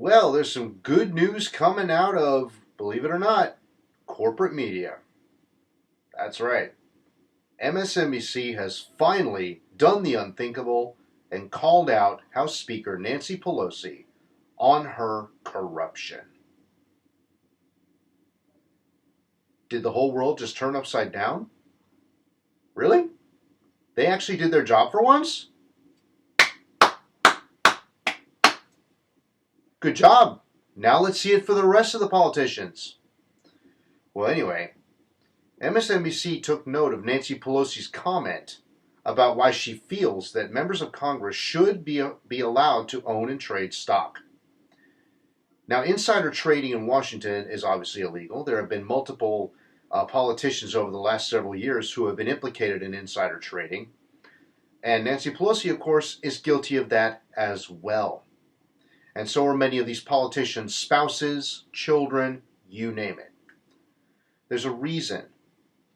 Well, there's some good news coming out of, believe it or not, corporate media. That's right. MSNBC has finally done the unthinkable and called out House Speaker Nancy Pelosi on her corruption. Did the whole world just turn upside down? Really? They actually did their job for once? Good job. Now let's see it for the rest of the politicians. Well, anyway, MSNBC took note of Nancy Pelosi's comment about why she feels that members of Congress should be allowed to own and trade stock. Now, insider trading in Washington is obviously illegal. There have been multiple politicians over the last several years who have been implicated in insider trading. And Nancy Pelosi, of course, is guilty of that as well. And so are many of these politicians' spouses, children, you name it. There's a reason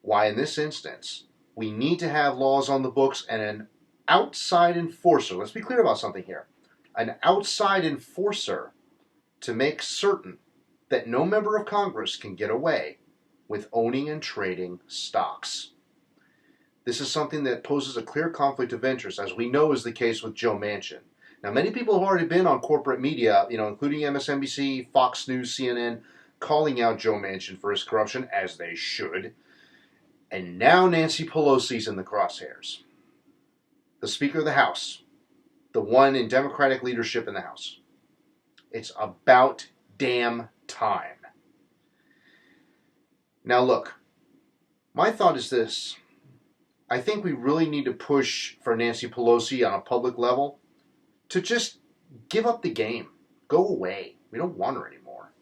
why, in this instance, we need to have laws on the books and an outside enforcer. Let's be clear about something here. An outside enforcer to make certain that no member of Congress can get away with owning and trading stocks. This is something that poses a clear conflict of interest, as we know is the case with Joe Manchin. Now, many people have already been on corporate media, including MSNBC, Fox News, CNN, calling out Joe Manchin for his corruption, as they should. And now Nancy Pelosi's in the crosshairs. The Speaker of the House, the one in Democratic leadership in the House. It's about damn time. Now look, my thought is this. I think we really need to push for Nancy Pelosi on a public level to just give up the game. Go away. We don't want her anymore,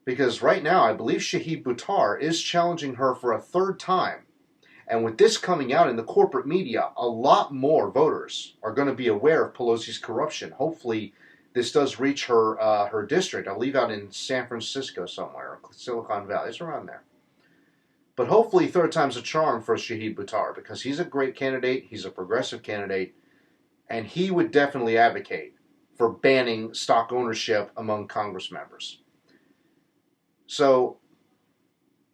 Because right now, I believe Shahid Buttar is challenging her for a third time. And with this coming out in the corporate media, a lot more voters are going to be aware of Pelosi's corruption. Hopefully, this does reach her district. I believe out in San Francisco somewhere, Silicon Valley. It's around there. But hopefully, third time's a charm for Shahid Buttar, because he's a great candidate. He's a progressive candidate. And he would definitely advocate for banning stock ownership among Congress members. So,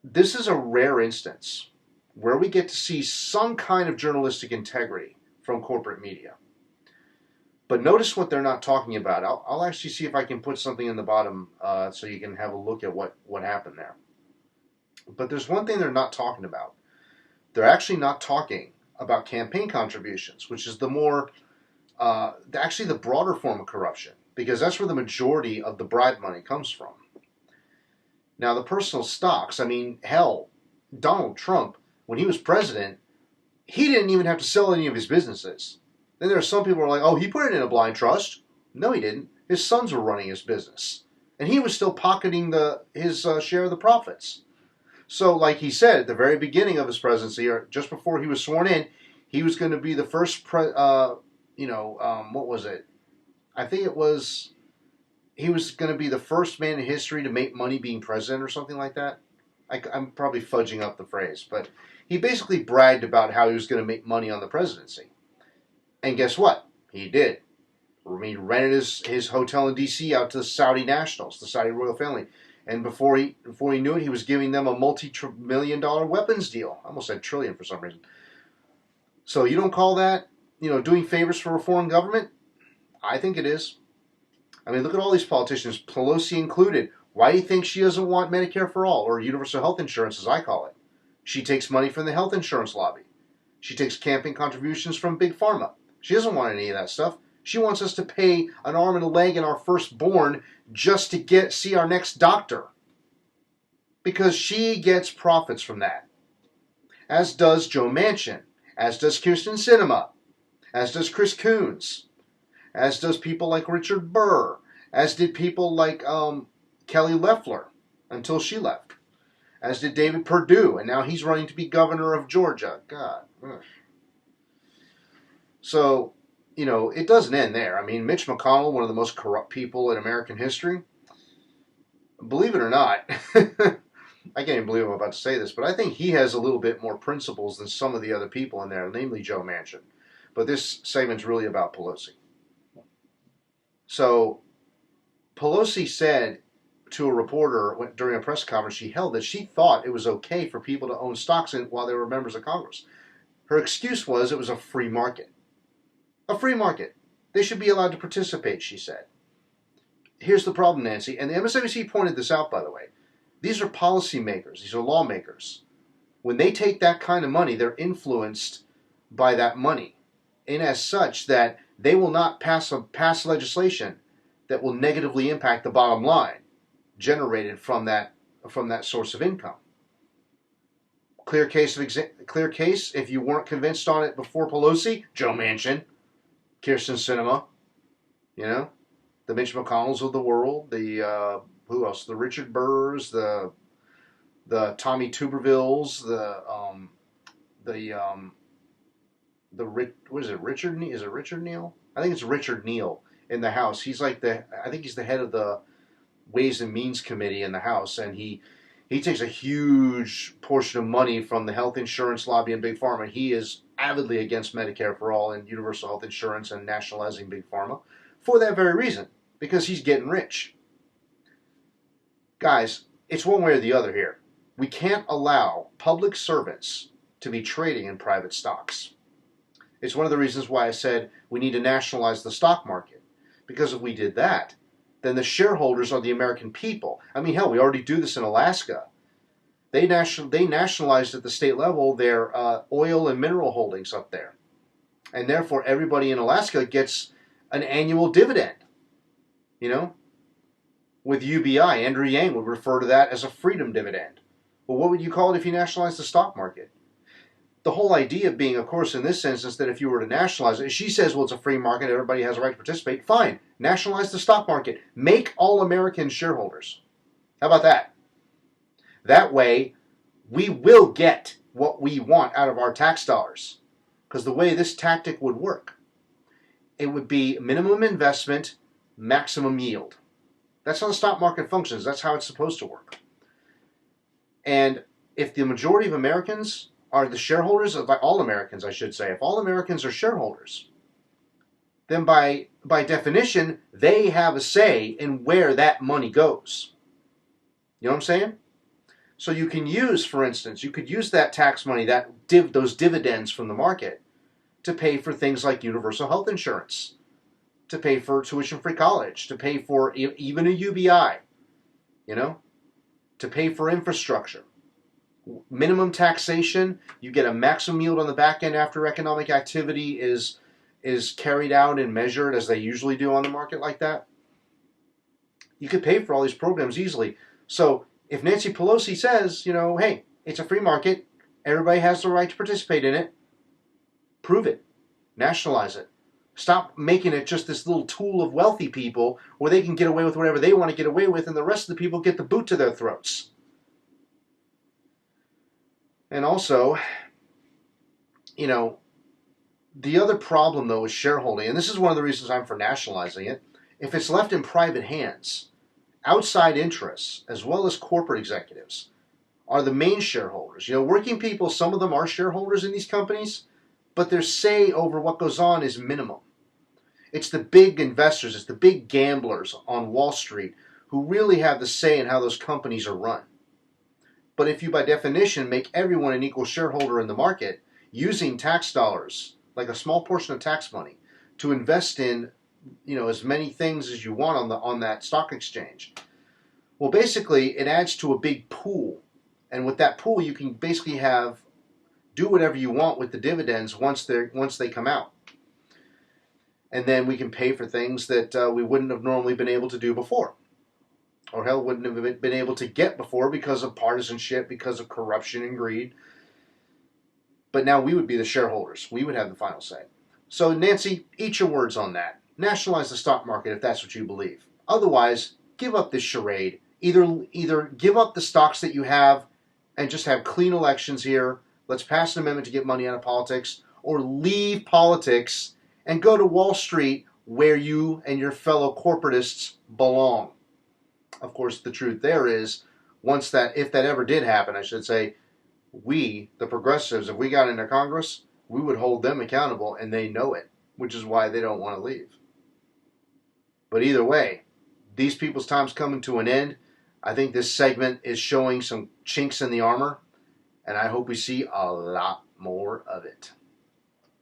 this is a rare instance where we get to see some kind of journalistic integrity from corporate media. But notice what they're not talking about. I'll actually see if I can put something in the bottom so you can have a look at what happened there. But there's one thing they're not talking about. They're actually not talking about campaign contributions, which is the more, actually the broader form of corruption, because that's where the majority of the bribe money comes from. Now, the personal stocks, hell, Donald Trump, when he was president, he didn't even have to sell any of his businesses. Then there are some people who are like, oh, he put it in a blind trust. No, he didn't. His sons were running his business. And he was still pocketing his share of the profits. So, like he said at the very beginning of his presidency, or just before he was sworn in, he was going to be the first, what was it? I think it was, he was going to be the first man in history to make money being president or something like that. I'm probably fudging up the phrase, but he basically bragged about how he was going to make money on the presidency. And guess what? He did. He rented his hotel in D.C. out to the Saudi nationals, the Saudi royal family. And before he knew it, he was giving them a multi-million-dollar weapons deal. I almost said trillion for some reason. So you don't call that, doing favors for a foreign government? I think it is. Look at all these politicians, Pelosi included. Why do you think she doesn't want Medicare for all, or universal health insurance, as I call it? She takes money from the health insurance lobby. She takes campaign contributions from Big Pharma. She doesn't want any of that stuff. She wants us to pay an arm and a leg and our firstborn just to see our next doctor. Because she gets profits from that. As does Joe Manchin. As does Kirsten Sinema. As does Chris Coons. As does people like Richard Burr. As did people like Kelly Loeffler until she left. As did David Perdue. And now he's running to be governor of Georgia. God. Ugh. So, it doesn't end there. Mitch McConnell, one of the most corrupt people in American history, believe it or not, I can't even believe I'm about to say this, but I think he has a little bit more principles than some of the other people in there, namely Joe Manchin. But this segment's really about Pelosi. So, Pelosi said to a reporter during a press conference she held that she thought it was okay for people to own stocks while they were members of Congress. Her excuse was it was a free market. A free market. They should be allowed to participate, she said. Here's the problem, Nancy, and the MSNBC pointed this out, by the way. These are policymakers. These are lawmakers. When they take that kind of money, they're influenced by that money, and as such that they will not pass legislation that will negatively impact the bottom line generated from that source of income. Clear case. If you weren't convinced on it before Pelosi, Joe Manchin, Kirsten Sinema, the Mitch McConnells of the world, the who else? The Richard Burrs, the Tommy Tubervilles, what is it? Richard? Is it Richard Neal? I think it's Richard Neal in the House. He's like I think he's the head of the Ways and Means Committee in the House, and he takes a huge portion of money from the health insurance lobby and Big Pharma. He is avidly against Medicare for all and universal health insurance and nationalizing Big Pharma for that very reason, because he's getting rich. Guys, it's one way or the other here. We can't allow public servants to be trading in private stocks. It's one of the reasons why I said we need to nationalize the stock market, because if we did that, then the shareholders are the American people. I mean, hell, we already do this in Alaska. They nationalized at the state level their oil and mineral holdings up there. And therefore, everybody in Alaska gets an annual dividend. With UBI, Andrew Yang would refer to that as a freedom dividend. Well, what would you call it if you nationalized the stock market? The whole idea being, of course, in this instance, that if you were to nationalize it, she says, well, it's a free market, everybody has a right to participate. Fine, nationalize the stock market. Make all Americans shareholders. How about that? That way, we will get what we want out of our tax dollars. Because the way this tactic would work, it would be minimum investment, maximum yield. That's how the stock market functions. That's how it's supposed to work. And if the majority of Americans are the shareholders, of all Americans, I should say, if all Americans are shareholders, then by definition, they have a say in where that money goes. You know what I'm saying? So you can use, for instance, you could use that tax money, those dividends from the market, to pay for things like universal health insurance, to pay for tuition-free college, to pay for even a UBI, to pay for infrastructure. Minimum taxation, you get a maximum yield on the back end after economic activity is carried out and measured as they usually do on the market like that. You could pay for all these programs easily. So if Nancy Pelosi says, hey, it's a free market, everybody has the right to participate in it, prove it. Nationalize it. Stop making it just this little tool of wealthy people where they can get away with whatever they want to get away with and the rest of the people get the boot to their throats. And also, the other problem, though, is shareholding. And this is one of the reasons I'm for nationalizing it. If it's left in private hands, outside interests, as well as corporate executives, are the main shareholders. Working people, some of them are shareholders in these companies, but their say over what goes on is minimum. It's the big investors, it's the big gamblers on Wall Street who really have the say in how those companies are run. But if you, by definition, make everyone an equal shareholder in the market, using tax dollars, like a small portion of tax money, to invest in, as many things as you want on that stock exchange, well, basically, it adds to a big pool. And with that pool, you can basically do whatever you want with the dividends once they come out. And then we can pay for things that we wouldn't have normally been able to do before. Or hell, wouldn't have been able to get before because of partisanship, because of corruption and greed. But now we would be the shareholders. We would have the final say. So, Nancy, eat your words on that. Nationalize the stock market if that's what you believe. Otherwise, give up this charade. Either give up the stocks that you have and just have clean elections here. Let's pass an amendment to get money out of politics. Or leave politics and go to Wall Street where you and your fellow corporatists belong. Of course, the truth there is, if that ever did happen, I should say, we, the progressives, if we got into Congress, we would hold them accountable, and they know it, which is why they don't want to leave. But either way, these people's time's coming to an end. I think this segment is showing some chinks in the armor, and I hope we see a lot more of it.